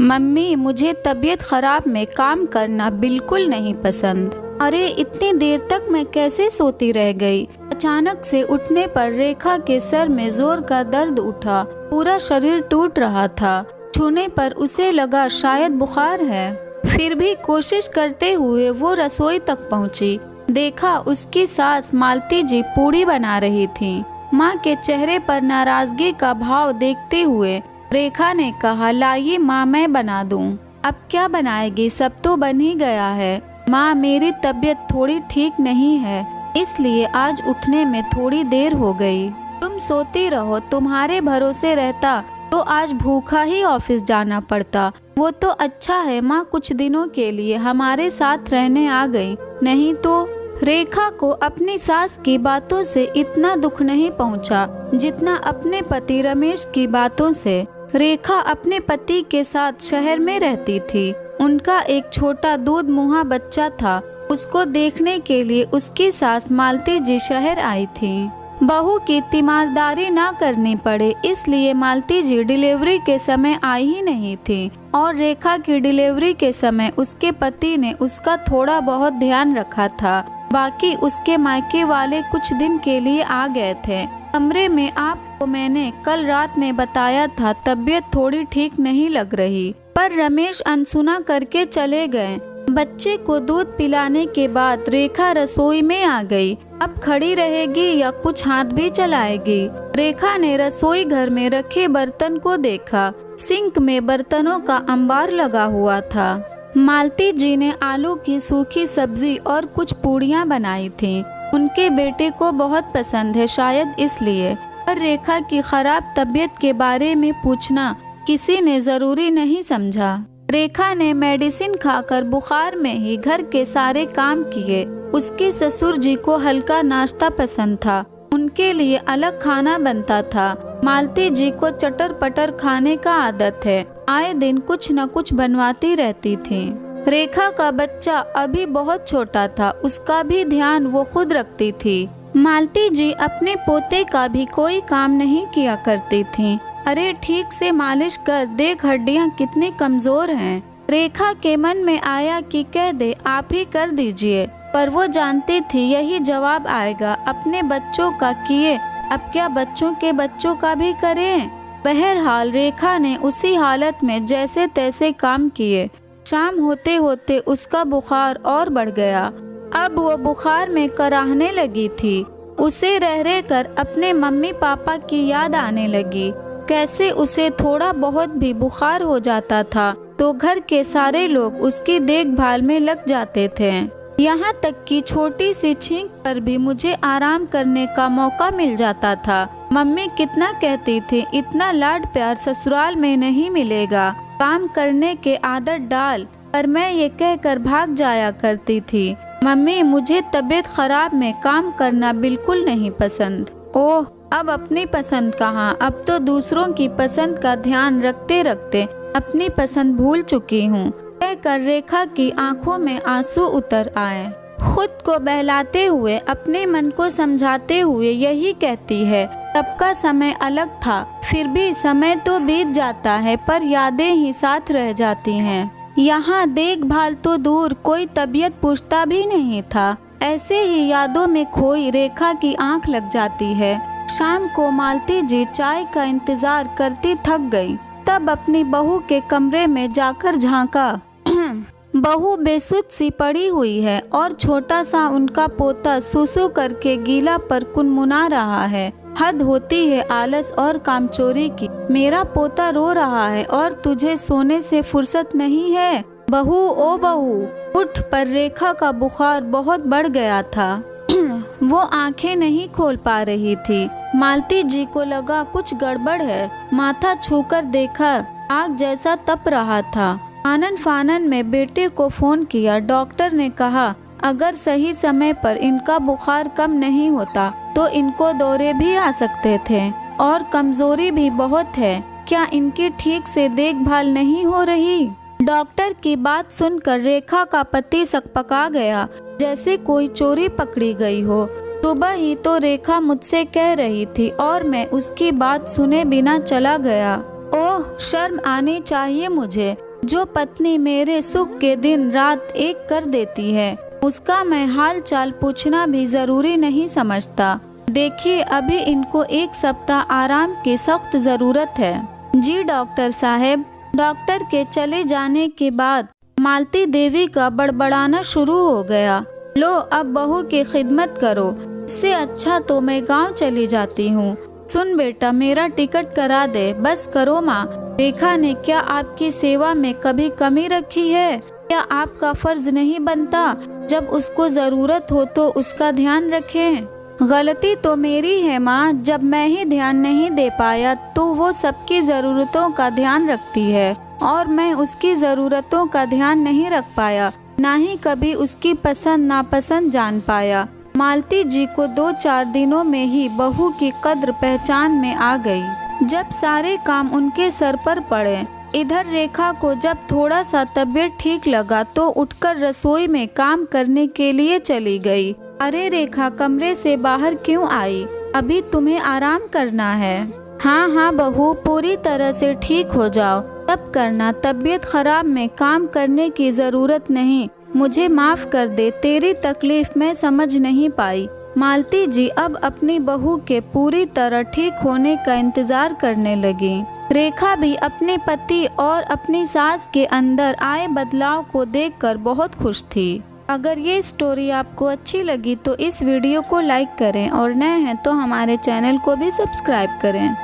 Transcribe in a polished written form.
Mummy, मुझे तबीयत खराब में काम करना बिल्कुल नहीं पसंद। अरे इतनी देर तक मैं कैसे सोती रह गई। अचानक से उठने पर रेखा के सर में जोर का दर्द उठा। पूरा शरीर टूट रहा था। छूने पर उसे लगा शायद बुखार है। फिर भी कोशिश करते हुए वो रसोई तक पहुंची। देखा उसकी सास मालती जी पूड़ी बना रही थी। माँ के चेहरे पर नाराजगी का भाव देखते हुए रेखा ने कहा, लाइए माँ, मैं बना दूं। अब क्या बनाएगी, सब तो बन ही गया है। माँ, मेरी तबीयत थोड़ी ठीक नहीं है, इसलिए आज उठने में थोड़ी देर हो गई। तुम सोती रहो, तुम्हारे भरोसे रहता तो आज भूखा ही ऑफिस जाना पड़ता। वो तो अच्छा है माँ कुछ दिनों के लिए हमारे साथ रहने आ गई, नहीं तो। रेखा को अपनी सास की बातों से इतना दुख नहीं पहुंचा जितना अपने पति रमेश की बातों से। रेखा अपने पति के साथ शहर में रहती थी। उनका एक छोटा दूध मुहा बच्चा था। उसको देखने के लिए उसकी सास मालती जी शहर आई थी। बहू की तीमारदारी ना करनी पड़े इसलिए मालती जी डिलीवरी के समय आई ही नहीं थी और रेखा की डिलीवरी के समय उसके पति ने उसका थोड़ा बहुत ध्यान रखा था। बाकी उसके मायके वाले कुछ दिन के लिए आ गए थे। कमरे में आपको मैंने कल रात में बताया था तबीयत थोड़ी ठीक नहीं लग रही, पर रमेश अनसुना करके चले गए। बच्चे को दूध पिलाने के बाद रेखा रसोई में आ गई। अब खड़ी रहेगी या कुछ हाथ भी चलाएगी। रेखा ने रसोई घर में रखे बर्तन को देखा। सिंक में बर्तनों का अंबार लगा हुआ था। मालती जी ने आलू की सूखी सब्जी और कुछ पूड़ियाँ बनाई थीं। उनके बेटे को बहुत पसंद है, शायद इसलिए। पर रेखा की खराब तबीयत के बारे में पूछना किसी ने जरूरी नहीं समझा। रेखा ने मेडिसिन खाकर बुखार में ही घर के सारे काम किए। उसके ससुर जी को हल्का नाश्ता पसंद था, उनके लिए अलग खाना बनता था। मालती जी को चटर पटर खाने का आदत है, आए दिन कुछ न कुछ बनवाती रहती थी। रेखा का बच्चा अभी बहुत छोटा था, उसका भी ध्यान वो खुद रखती थी। मालती जी अपने पोते का भी कोई काम नहीं किया करती थी। अरे ठीक से मालिश कर, देख हड्डियाँ कितनी कमजोर हैं। रेखा के मन में आया कि कह दे आप ही कर दीजिए, पर वो जानती थी यही जवाब आएगा। अपने बच्चों का किए, अब क्या बच्चों के बच्चों का भी करें। बहरहाल रेखा ने उसी हालत में जैसे तैसे काम किए। शाम होते होते उसका बुखार और बढ़ गया। अब वो बुखार में कराहने लगी थी। उसे रह रह कर अपने मम्मी पापा की याद आने लगी। कैसे उसे थोड़ा बहुत भी बुखार हो जाता था तो घर के सारे लोग उसकी देखभाल में लग जाते थे। यहाँ तक कि छोटी सी छींक पर भी मुझे आराम करने का मौका मिल जाता था। मम्मी कितना कहती थी, इतना लाड प्यार ससुराल में नहीं मिलेगा, काम करने के आदत डाल, पर मैं ये कहकर भाग जाया करती थी। मम्मी, मुझे तबीयत खराब में काम करना बिल्कुल नहीं पसंद। ओह, अब अपनी पसंद कहाँ, अब तो दूसरों की पसंद का ध्यान रखते रखते अपनी पसंद भूल चुकी हूँ, कहकर रेखा की आंखों में आंसू उतर आए। खुद को बहलाते हुए, अपने मन को समझाते हुए यही कहती है, सबका समय अलग था, फिर भी समय तो बीत जाता है पर यादें ही साथ रह जाती हैं। यहाँ देखभाल तो दूर, कोई तबीयत पूछता भी नहीं था। ऐसे ही यादों में खोई रेखा की आंख लग जाती है। शाम को मालती जी चाय का इंतजार करती थक गई, तब अपनी बहू के कमरे में जाकर झांका। बहू बेसुध सी पड़ी हुई है और छोटा सा उनका पोता सुसु करके गीला पर कुनमुना रहा है। हद होती है आलस और कामचोरी की। मेरा पोता रो रहा है और तुझे सोने से फुर्सत नहीं है। बहू, ओ बहू उठ। पर रेखा का बुखार बहुत बढ़ गया था। वो आंखें नहीं खोल पा रही थी। मालती जी को लगा कुछ गड़बड़ है। माथा छूकर देखा, आग जैसा तप रहा था। आनन फानन में बेटे को फोन किया। डॉक्टर ने कहा अगर सही समय पर इनका बुखार कम नहीं होता तो इनको दौरे भी आ सकते थे और कमजोरी भी बहुत है। क्या इनकी ठीक से देखभाल नहीं हो रही? डॉक्टर की बात सुनकर रेखा का पति सकपका गया, जैसे कोई चोरी पकड़ी गई हो। सुबह ही तो रेखा मुझसे कह रही थी और मैं उसकी बात सुने बिना चला गया। ओह, शर्म आनी चाहिए मुझे। जो पत्नी मेरे सुख के दिन रात एक कर देती है, उसका मैं हाल चाल पूछना भी जरूरी नहीं समझता। देखिए, अभी इनको 1 सप्ताह आराम की सख्त जरूरत है। जी डॉक्टर साहब। डॉक्टर के चले जाने के बाद मालती देवी का बड़बड़ाना शुरू हो गया। लो, अब बहू की खिदमत करो, इससे अच्छा तो मैं गांव चली जाती हूँ। सुन बेटा, मेरा टिकट करा दे, बस करो माँ। रेखा ने क्या आपकी सेवा में कभी कमी रखी है? क्या आपका फर्ज नहीं बनता जब उसको जरूरत हो तो उसका ध्यान रखें? गलती तो मेरी है माँ, जब मैं ही ध्यान नहीं दे पाया तो वो सबकी ज़रूरतों का ध्यान रखती है और मैं उसकी ज़रूरतों का ध्यान नहीं रख पाया, ना ही कभी उसकी पसंद नापसंद जान पाया। मालती जी को 2-4 दिनों में ही बहू की कद्र पहचान में आ गई। जब सारे काम उनके सर पर पड़े, इधर रेखा को जब थोड़ा सा तबीयत ठीक लगा तो उठकर रसोई में काम करने के लिए चली गई। अरे रेखा, कमरे से बाहर क्यों आई? अभी तुम्हें आराम करना है। हाँ हाँ बहू, पूरी तरह से ठीक हो जाओ तब करना। तबीयत खराब में काम करने की जरूरत नहीं। मुझे माफ कर दे, तेरी तकलीफ मैं समझ नहीं पाई। मालती जी अब अपनी बहू के पूरी तरह ठीक होने का इंतजार करने लगी। रेखा भी अपने पति और अपनी सास के अंदर आए बदलाव को देखकर बहुत खुश थी। अगर ये स्टोरी आपको अच्छी लगी तो इस वीडियो को लाइक करें और नए हैं तो हमारे चैनल को भी सब्सक्राइब करें।